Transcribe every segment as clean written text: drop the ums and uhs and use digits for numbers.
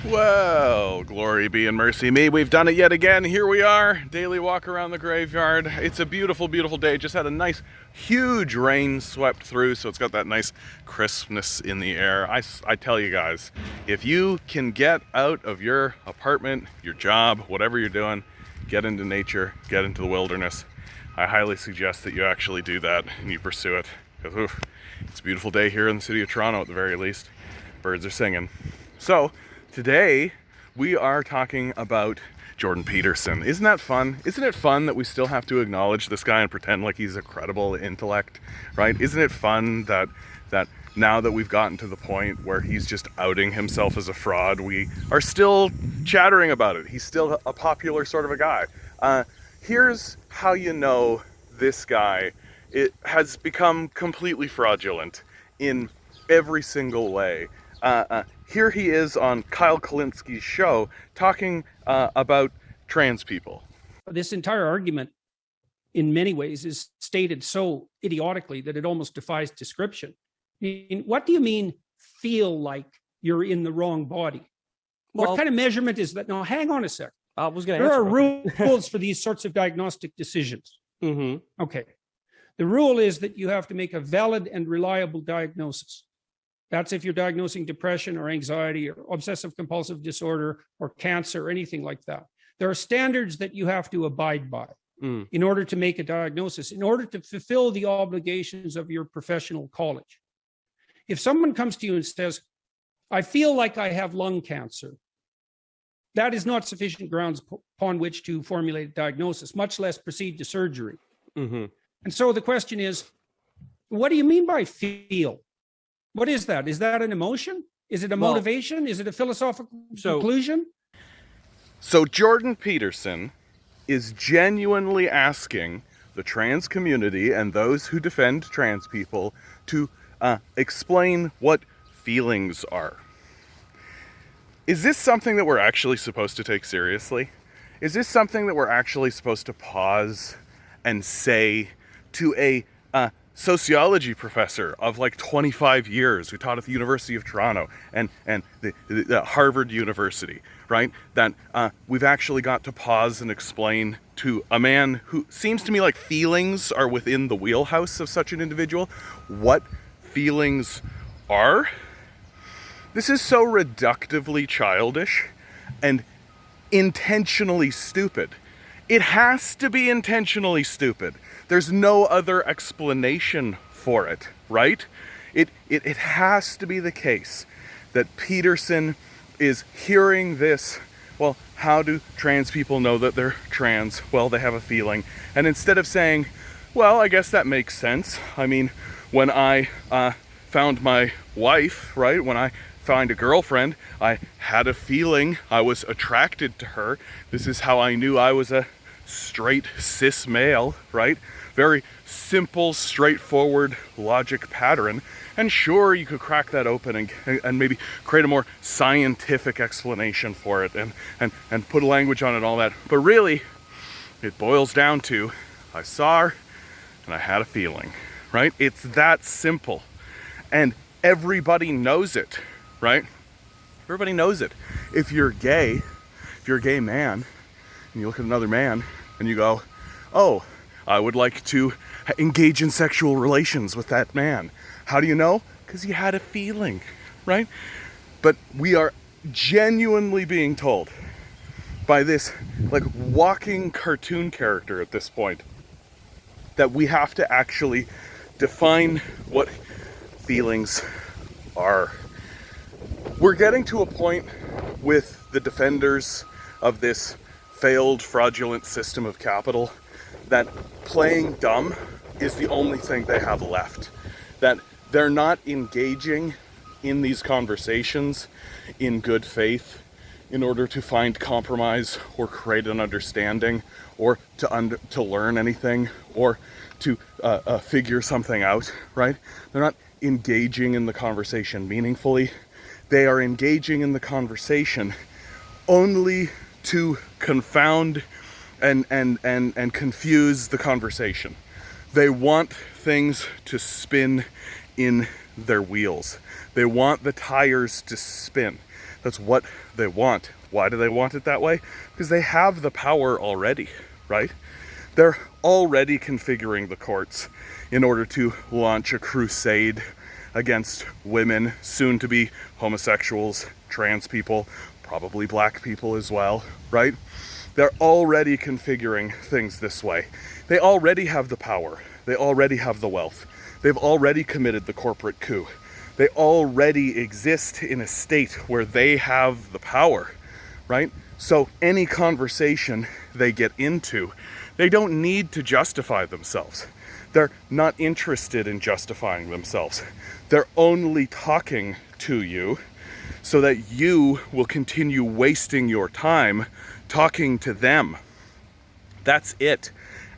Well, glory be and mercy me. We've done it yet again. Here we are, daily walk around the graveyard. It's a beautiful, beautiful day. Just had a nice, huge rain swept through, so it's got that nice crispness in the air. I tell you guys, if you can get out of your apartment, your job, whatever you're doing, get into nature, get into the wilderness, I highly suggest that you actually do that and you pursue it. Because it's a beautiful day here in the city of Toronto at the very least. Birds are singing. So, today, we are talking about Jordan Peterson. Isn't that fun? Isn't it fun that we still have to acknowledge this guy and pretend like he's a credible intellect, right? Isn't it fun that now that we've gotten to the point where he's just outing himself as a fraud, we are still chattering about it. He's still a popular sort of a guy. Here's how you know this guy has become completely fraudulent in every single way. Here he is on Kyle Kalinski's show talking about trans people. This entire argument, in many ways, is stated so idiotically that it almost defies description. I mean, what do you mean, feel like you're in the wrong body? Well, what kind of measurement is that? Now, hang on a sec. I was going to There answer. are rules for these sorts of diagnostic decisions. Mm-hmm. Okay. The rule is that you have to make a valid and reliable diagnosis. That's if you're diagnosing depression or anxiety or obsessive compulsive disorder or cancer or anything like that. There are standards that you have to abide by in order to make a diagnosis, in order to fulfill the obligations of your professional college. If someone comes to you and says, I feel like I have lung cancer, that is not sufficient grounds upon which to formulate a diagnosis, much less proceed to surgery. Mm-hmm. And so the question is, what do you mean by feel? What is that? Is that an emotion? Is it a motivation? Is it a philosophical conclusion? So Jordan Peterson is genuinely asking the trans community and those who defend trans people to explain what feelings are. Is this something that we're actually supposed to take seriously? Is this something that we're actually supposed to pause and say to a sociology professor of like 25 years who taught at the University of Toronto and the Harvard University, right? That we've actually got to pause and explain to a man who seems to me like feelings are within the wheelhouse of such an individual, what feelings are? This is so reductively childish and intentionally stupid. It has to be intentionally stupid. There's no other explanation for it, right? It has to be the case that Peterson is hearing this, well, how do trans people know that they're trans? Well, they have a feeling. And instead of saying, well, I guess that makes sense. I mean, when I found my wife, right? When I find a girlfriend, I had a feeling, I was attracted to her. This is how I knew I was a straight cis male, right? Very simple, straightforward logic pattern. And sure, you could crack that open and maybe create a more scientific explanation for it and put a language on it and all that. But really, it boils down to, I saw her and I had a feeling, right? It's that simple. And everybody knows it, right? Everybody knows it. If you're gay, if you're a gay man, and you look at another man and you go, oh, I would like to engage in sexual relations with that man. How do you know? Because you had a feeling, right? But we are genuinely being told by this like walking cartoon character at this point that we have to actually define what feelings are. We're getting to a point with the defenders of this failed, fraudulent system of capital that playing dumb is the only thing they have left. That they're not engaging in these conversations in good faith in order to find compromise or create an understanding or to learn anything or to figure something out, right? They're not engaging in the conversation meaningfully. They are engaging in the conversation only to confound and confuse the conversation. They want things to spin in their wheels. They want the tires to spin. That's what they want. Why do they want it that way? Because they have the power already, right? They're already configuring the courts in order to launch a crusade against women, soon to be homosexuals, trans people, probably black people as well, right? They're already configuring things this way. They already have the power. They already have the wealth. They've already committed the corporate coup. They already exist in a state where they have the power, right? So any conversation they get into, they don't need to justify themselves. They're not interested in justifying themselves. They're only talking to you so that you will continue wasting your time talking to them. That's it.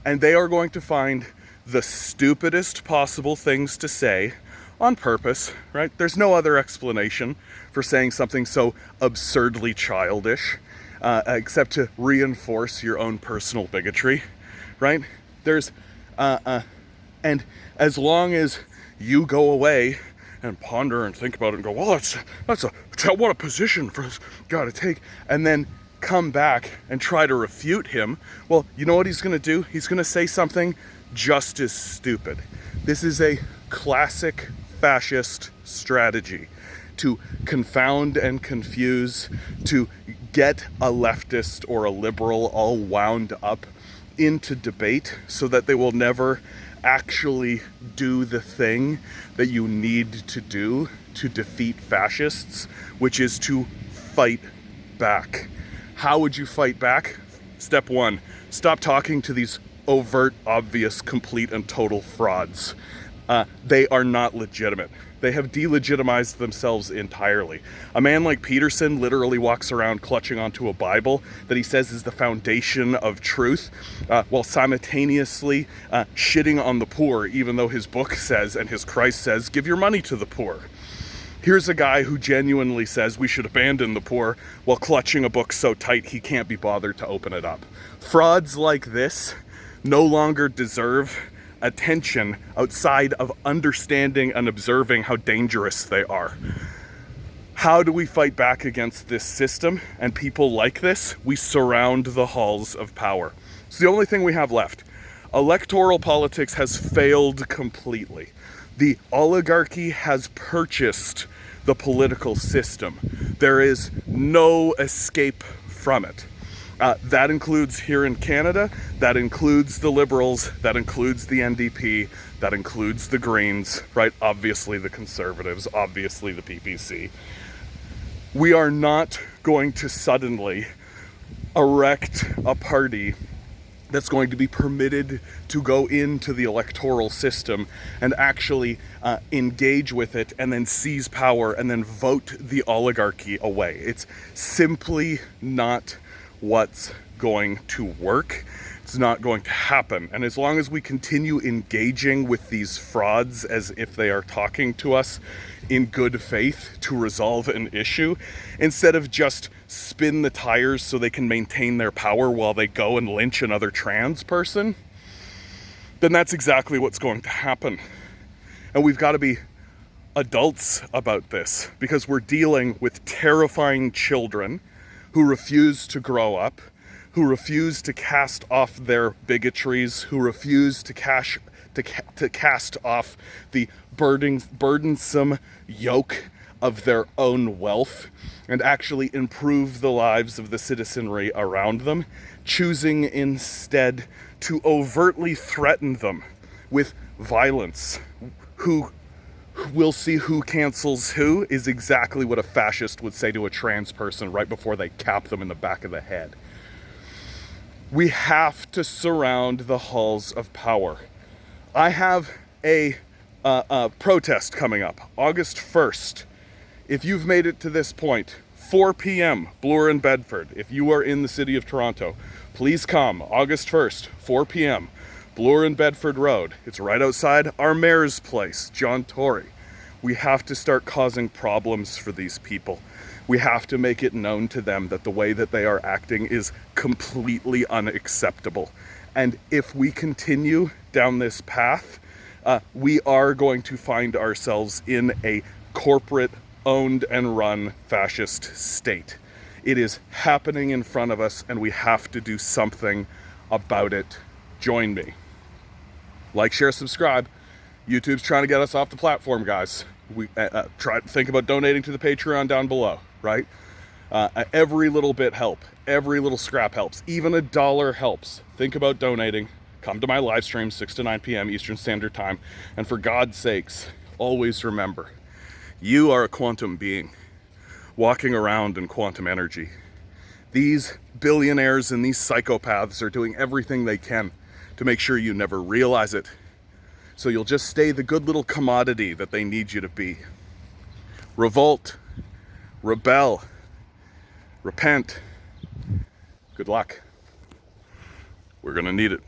And they are going to find the stupidest possible things to say on purpose, right? There's no other explanation for saying something so absurdly childish, except to reinforce your own personal bigotry, right? And as long as you go away and ponder and think about it and go, well, what a position for this guy to take, and then come back and try to refute him, well, you know what he's gonna do? He's gonna say something just as stupid. This is a classic fascist strategy to confound and confuse, to get a leftist or a liberal all wound up into debate so that they will never actually do the thing that you need to do to defeat fascists, which is to fight back. How would you fight back? Step one, stop talking to these overt, obvious, complete and total frauds. They are not legitimate. They have delegitimized themselves entirely. A man like Peterson literally walks around clutching onto a Bible that he says is the foundation of truth, while simultaneously shitting on the poor, even though his book says and his Christ says, give your money to the poor. Here's a guy who genuinely says we should abandon the poor while clutching a book so tight he can't be bothered to open it up. Frauds like this no longer deserve attention outside of understanding and observing how dangerous they are. How do we fight back against this system and people like this? We surround the halls of power. It's the only thing we have left. Electoral politics has failed completely. The oligarchy has purchased the political system. There is no escape from it. That includes here in Canada, that includes the Liberals, that includes the NDP, that includes the Greens, right? Obviously the Conservatives, obviously the PPC. We are not going to suddenly erect a party that's going to be permitted to go into the electoral system and actually engage with it and then seize power and then vote the oligarchy away. It's simply not what's going to work. It's not going to happen. And as long as we continue engaging with these frauds as if they are talking to us in good faith to resolve an issue, instead of just spin the tires so they can maintain their power while they go and lynch another trans person, then that's exactly what's going to happen. And we've got to be adults about this, because we're dealing with terrifying children who refuse to grow up, who refuse to cast off their bigotries, who refuse to cast off the burdensome yoke of their own wealth and actually improve the lives of the citizenry around them, choosing instead to overtly threaten them with violence. We'll see who cancels who is exactly what a fascist would say to a trans person right before they cap them in the back of the head. We have to surround the halls of power. I have a protest coming up, August 1st. If you've made it to this point, 4 p.m., Bloor and Bedford. If you are in the city of Toronto, please come, August 1st, 4 p.m., Bloor and Bedford Road. It's right outside our mayor's place, John Tory. We have to start causing problems for these people. We have to make it known to them that the way that they are acting is completely unacceptable. And if we continue down this path, we are going to find ourselves in a corporate owned and run fascist state. It is happening in front of us, and we have to do something about it. Join me. Like, share, subscribe. YouTube's trying to get us off the platform, guys. We try to think about donating to the Patreon down below, right? Every little bit helps. Every little scrap helps. Even $1 helps. Think about donating. Come to my live stream, 6 to 9 p.m. Eastern Standard Time. And for God's sakes, always remember, you are a quantum being walking around in quantum energy. These billionaires and these psychopaths are doing everything they can to make sure you never realize it. So you'll just stay the good little commodity that they need you to be. Revolt, rebel, repent. Good luck. We're gonna need it.